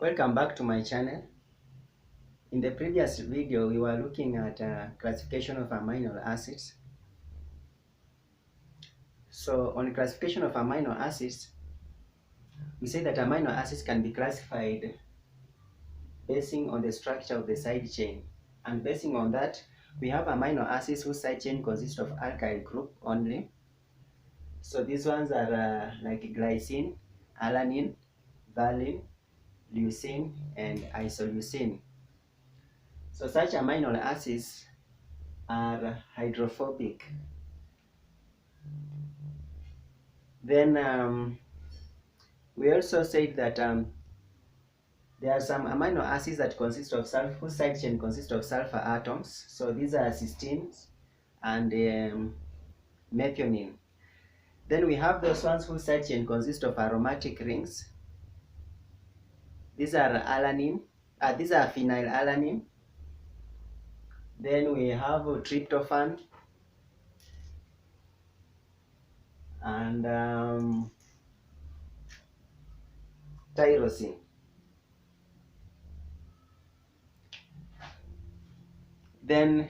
Welcome back to my channel. In the previous video, we were looking at classification of amino acids. So on classification of amino acids, we say that amino acids can be classified basing on the structure of the side chain. And basing on that, we have amino acids whose side chain consists of alkyl group only. So these ones are like glycine, alanine, valine, leucine, and isoleucine. So such amino acids are hydrophobic. Then we also said that there are some amino acids that consist of sulfur, whose side chain consists of sulfur atoms. So these are cysteine and methionine. Then we have those ones whose side chain consists of aromatic rings. These are alanine. These are phenylalanine. Then we have tryptophan and tyrosine. Then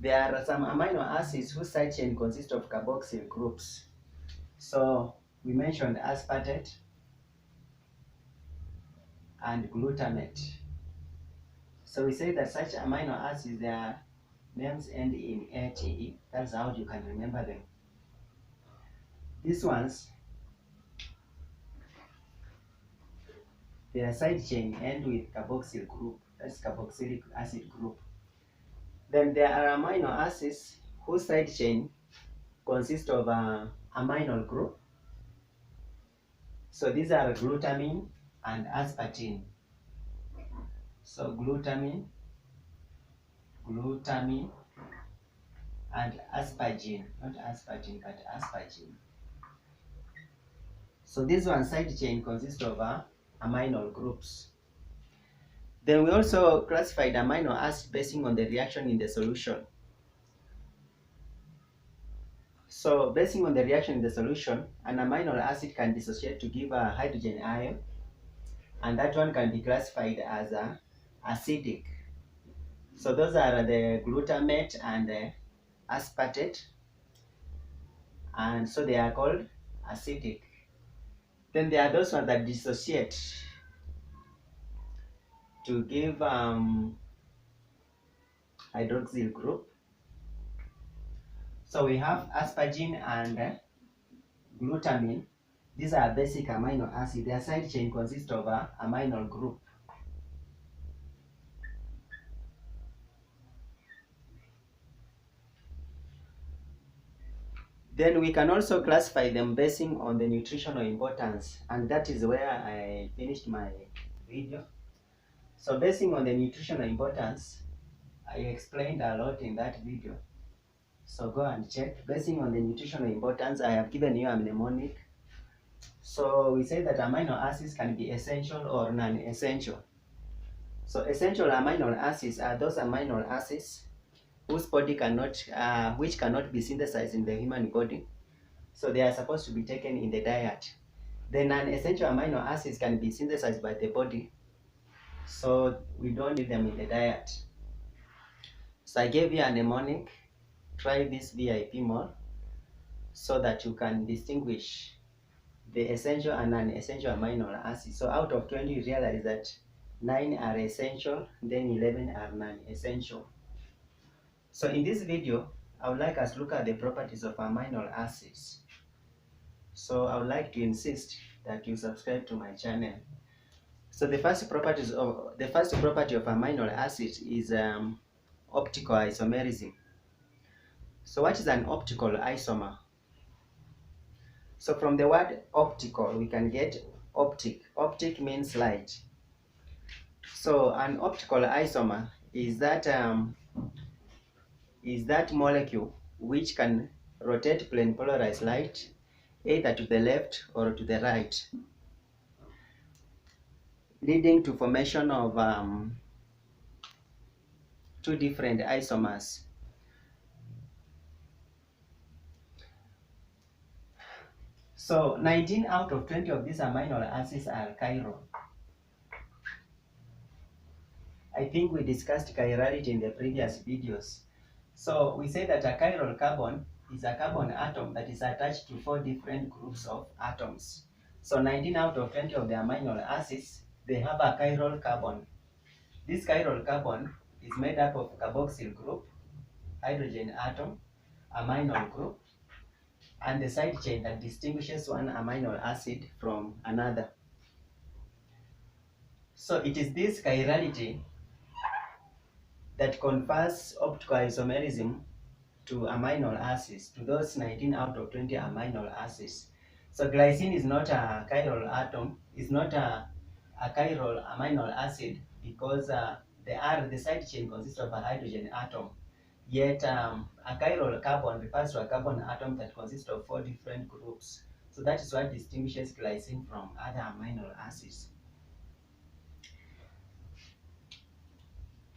there are some amino acids whose side chain consists of carboxyl groups. So we mentioned aspartate and glutamate. So we say that such amino acids, their names end in ATE. That's how you can remember them. These ones, their side chain end with carboxyl group. That's carboxylic acid group. Then there are amino acids whose side chain consists of amino group. So these are glutamine and aspartame. So glutamine, and aspargine, not aspartame, but aspargine. So this one side chain consists of amino groups. Then we also classified amino acids basing on the reaction in the solution. So basing on the reaction in the solution, an amino acid can dissociate to give a hydrogen ion, and that one can be classified as acidic. So those are the glutamate and the aspartate, and so they are called acidic. Then there are those ones that dissociate to give hydroxyl group. So we have aspargine and glutamine. These are basic amino acids. Their side chain consists of a amino group. Then we can also classify them basing on the nutritional importance, and that is where I finished my video. So basing on the nutritional importance, I explained a lot in that video. So go and check. Basing on the nutritional importance, I have given you a mnemonic. So we say that amino acids can be essential or non-essential. So essential amino acids are those amino acids whose body which cannot be synthesized in the human body. So they are supposed to be taken in the diet. The non-essential amino acids can be synthesized by the body, so we don't need them in the diet. So I gave you a mnemonic. Try this VIP more so that you can distinguish the essential and non-essential amino acids. So out of 20, you realize that 9 are essential, then 11 are non-essential. So in this video, I would like us to look at the properties of amino acids. So I would like to insist that you subscribe to my channel. So the first property of amino acids is optical isomerism. So what is an optical isomer? So from the word optical, we can get optic. Optic means light. So an optical isomer is that molecule which can rotate plane polarized light either to the left or to the right, leading to formation of two different isomers. So 19 out of 20 of these amino acids are chiral. I think we discussed chirality in the previous videos. So we say that a chiral carbon is a carbon atom that is attached to 4 different groups of atoms. So 19 out of 20 of the amino acids, they have a chiral carbon. This chiral carbon is made up of carboxyl group, hydrogen atom, amino group, and the side chain that distinguishes one amino acid from another. So it is this chirality that confers optical isomerism to amino acids, to those 19 out of 20 amino acids. So glycine is not a chiral atom, is not a chiral amino acid because the side chain consists of a hydrogen atom. Yet a chiral carbon refers to a carbon atom that consists of 4 different groups. So that is what distinguishes glycine from other amino acids.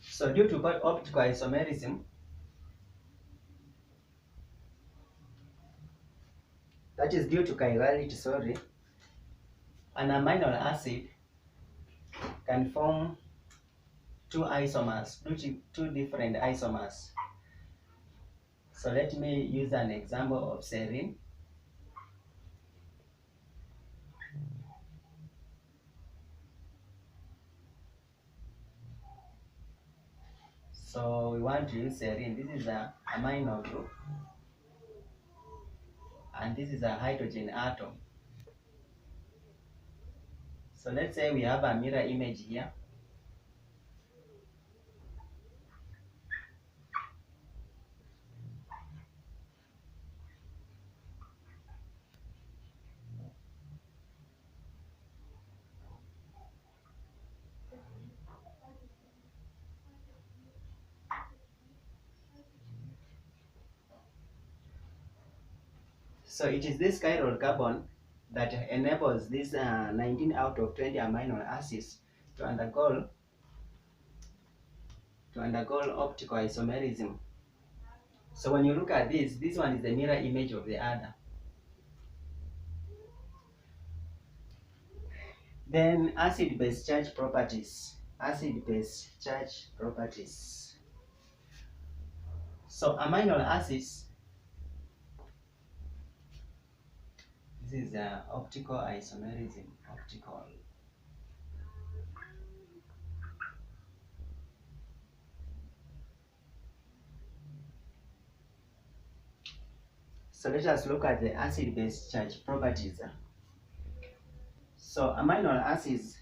So due to optical isomerism, that is due to chirality, sorry, an amino acid can form two isomers, two different isomers. So let me use an example of serine. So we want to use serine. This is a amino group, and this is a hydrogen atom. So let's say we have a mirror image here. So it is this chiral carbon that enables this 19 out of 20 amino acids to undergo optical isomerism. So when you look at this one is the mirror image of the other. Then acid-base charge properties. Acid-base charge properties. So amino acids, this is optical isomerism, optical. So let us look at the acid-base charge properties. So amino acids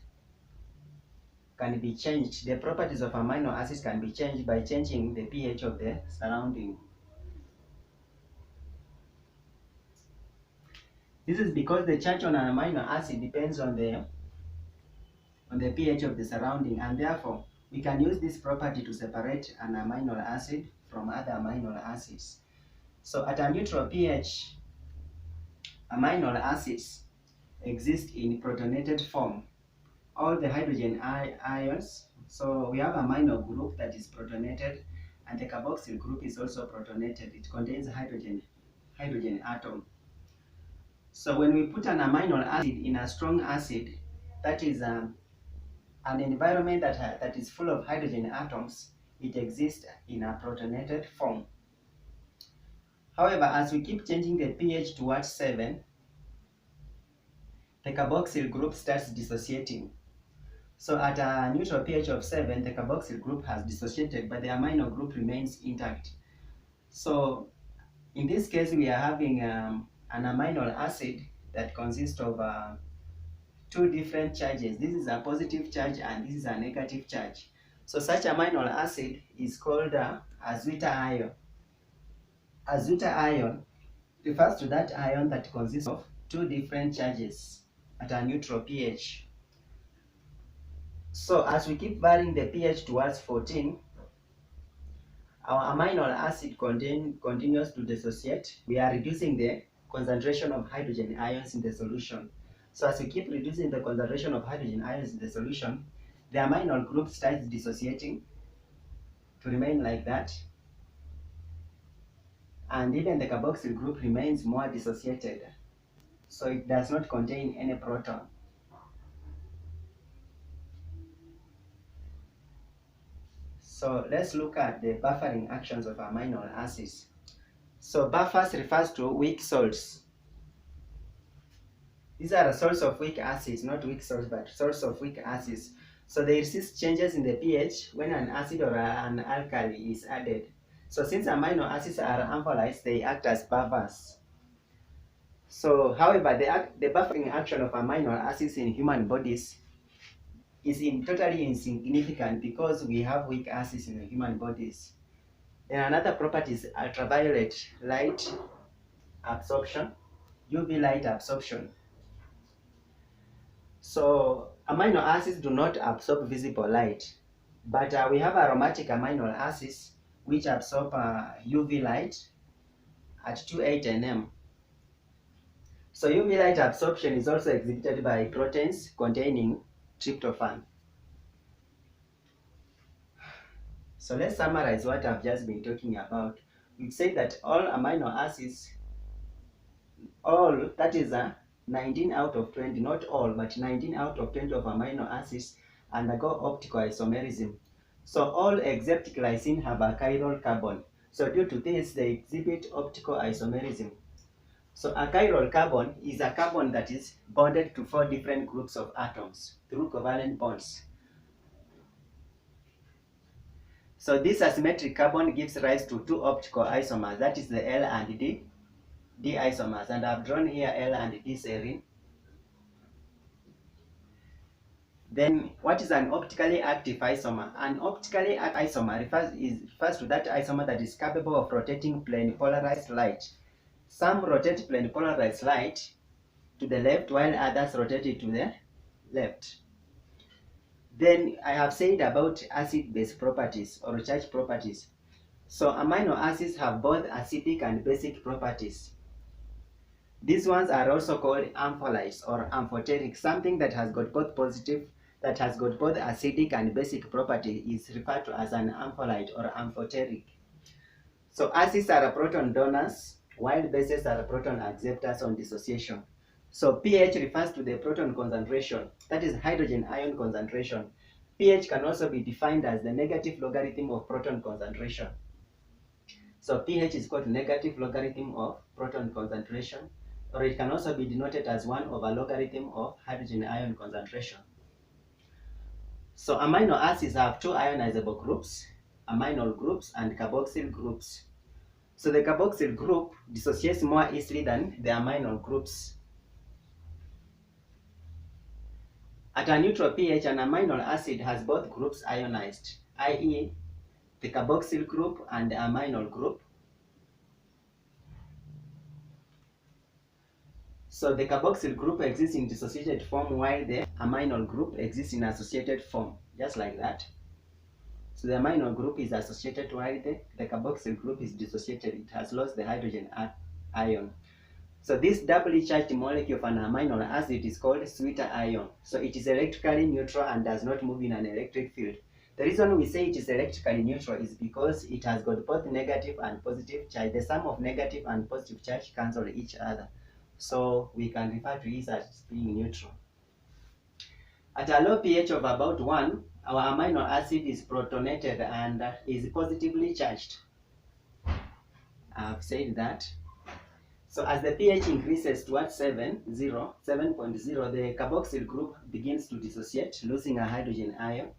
can be changed. The properties of amino acids can be changed by changing the pH of the surrounding. This is because the charge on an amino acid depends on the pH of the surrounding, and therefore we can use this property to separate an amino acid from other amino acids. So at a neutral pH, amino acids exist in protonated form. All the hydrogen ions, so we have amino group that is protonated, and the carboxyl group is also protonated. It contains hydrogen atom. So when we put an amino acid in a strong acid, that is an environment that is full of hydrogen atoms, it exists in a protonated form. However, as we keep changing the pH towards 7, the carboxyl group starts dissociating. So at a neutral pH of 7, the carboxyl group has dissociated, but the amino group remains intact. So in this case, we are having an amino acid that consists of two different charges. This is a positive charge and this is a negative charge. So such amino acid is called azuta ion. Azuta ion refers to that ion that consists of two different charges at a neutral pH. So as we keep varying the pH towards 14, our amino acid continues to dissociate. We are reducing the concentration of hydrogen ions in the solution. So as we keep reducing the concentration of hydrogen ions in the solution, the amino group starts dissociating to remain like that. And even the carboxyl group remains more dissociated. So it does not contain any proton. So let's look at the buffering actions of amino acids. So buffers refers to weak salts. These are salts of weak acids, not weak salts, but salts of weak acids. So they resist changes in the pH when an acid or an alkali is added. So since amino acids are ampholytes, they act as buffers. So however, the buffering action of amino acids in human bodies is totally insignificant because we have weak acids in the human bodies. Then another property is ultraviolet light absorption, UV light absorption. So amino acids do not absorb visible light, but we have aromatic amino acids which absorb UV light at 28 nm. So UV light absorption is also exhibited by proteins containing tryptophan. So let's summarize what I've just been talking about. We've said that all amino acids, that is 19 out of 20, not all, but 19 out of 20 of amino acids undergo optical isomerism. So all except glycine have a chiral carbon. So due to this, they exhibit optical isomerism. So a chiral carbon is a carbon that is bonded to 4 different groups of atoms through covalent bonds. So this asymmetric carbon gives rise to 2 optical isomers, that is the L and D isomers, and I've drawn here L and D serine. Then what is an optically active isomer? An optically active isomer refers to that isomer that is capable of rotating plane polarized light. Some rotate plane polarized light to the left while others rotate it to the left. Then I have said about acid-base properties or charge properties. So amino acids have both acidic and basic properties. These ones are also called ampholytes or amphoteric. Something that has got both acidic and basic property is referred to as an ampholyte or amphoteric. So acids are proton donors, while bases are proton acceptors on dissociation. So pH refers to the proton concentration, that is hydrogen ion concentration. pH can also be defined as the negative logarithm of proton concentration. So pH is called negative logarithm of proton concentration, or it can also be denoted as 1 over logarithm of hydrogen ion concentration. So amino acids have 2 ionizable groups, aminol groups and carboxyl groups. So the carboxyl group dissociates more easily than the aminol groups. At a neutral pH, an aminol acid has both groups ionized, i.e. the carboxyl group and the aminol group. So the carboxyl group exists in dissociated form while the aminol group exists in associated form, just like that. So the aminol group is associated while the carboxyl group is dissociated. It has lost the hydrogen ion. So this doubly charged molecule of an amino acid is called sweeter ion. So it is electrically neutral and does not move in an electric field. The reason we say it is electrically neutral is because it has got both negative and positive charge. The sum of negative and positive charge cancel each other. So we can refer to it as being neutral. At a low pH of about 1, our amino acid is protonated and is positively charged. I've said that. So as the pH increases towards 7.0, the carboxyl group begins to dissociate, losing a hydrogen ion,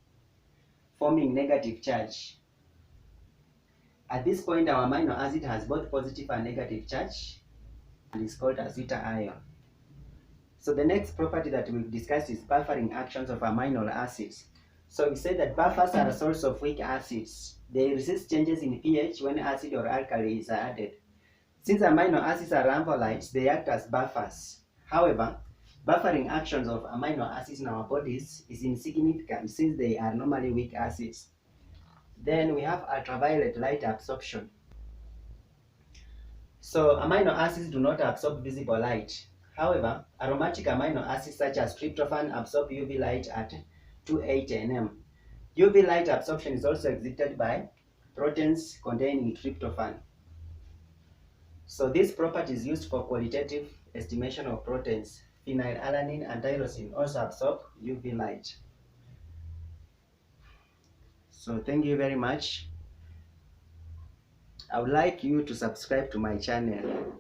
forming negative charge. At this point, our amino acid has both positive and negative charge and is called a sweeter ion. So the next property that we'll discuss is buffering actions of amino acids. So we said that buffers are a source of weak acids. They resist changes in pH when acid or alkali is added. Since amino acids are ampholytes, they act as buffers. However, buffering actions of amino acids in our bodies is insignificant since they are normally weak acids. Then we have ultraviolet light absorption. So amino acids do not absorb visible light. However, aromatic amino acids such as tryptophan absorb UV light at 280 nm. UV light absorption is also exhibited by proteins containing tryptophan. So this property is used for qualitative estimation of proteins. Phenylalanine and tyrosine also absorb UV light. So thank you very much. I would like you to subscribe to my channel.